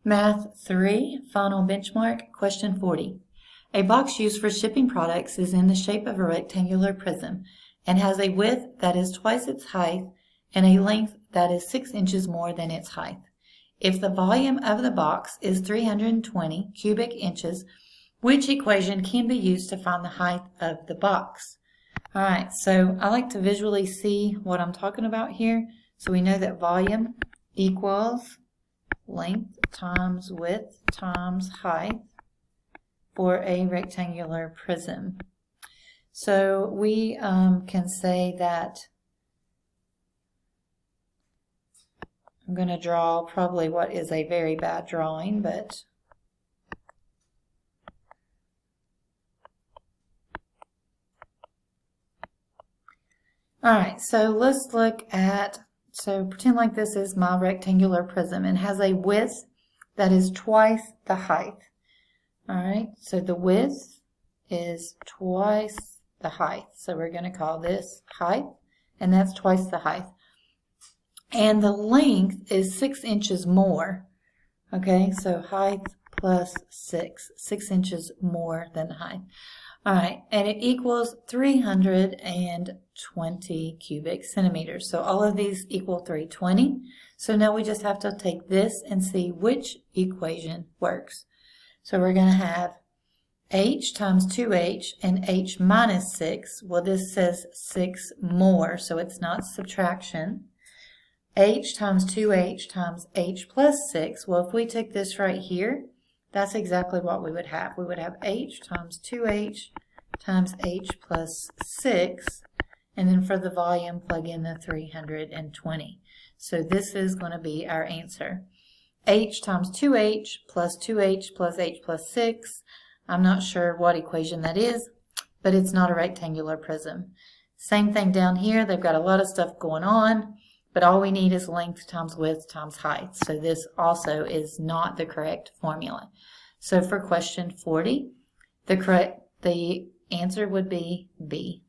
Math 3, final benchmark, question 40. A box used for shipping products is in the shape of a rectangular prism and has a width that is twice its height and a length that is 6 inches more than its height. If the volume of the box is 320 cubic inches, which equation can be used to find the height of the box? All right, so I like to visually see what I'm talking about here. So we know that volume equals length times width times height for a rectangular prism. So we can say that I'm going to draw probably what is a very bad drawing, but all right, so let's look at, so pretend like this is my rectangular prism and has a width that is twice the height. All right, so the width is twice the height. So we're going to call this height, and that's twice the height. And the length is 6 inches more. Okay, so height plus 6 inches more than the height. All right, and it equals 320 cubic centimeters. So all of these equal 320. So now we just have to take this and see which equation works. So we're going to have h times 2h and h minus 6. Well, this says 6 more, so it's not subtraction. H times 2h times h plus 6. Well, if we take this right here, that's exactly what we would have. We would have h times 2h times h plus 6, and then for the volume, plug in the 320. So this is going to be our answer. H times 2h plus 2h plus h plus 6. I'm not sure what equation that is, but it's not a rectangular prism. Same thing down here. They've got a lot of stuff going on, but all we need is length times width times height. So this also is not the correct formula. So for question 40, the answer would be B.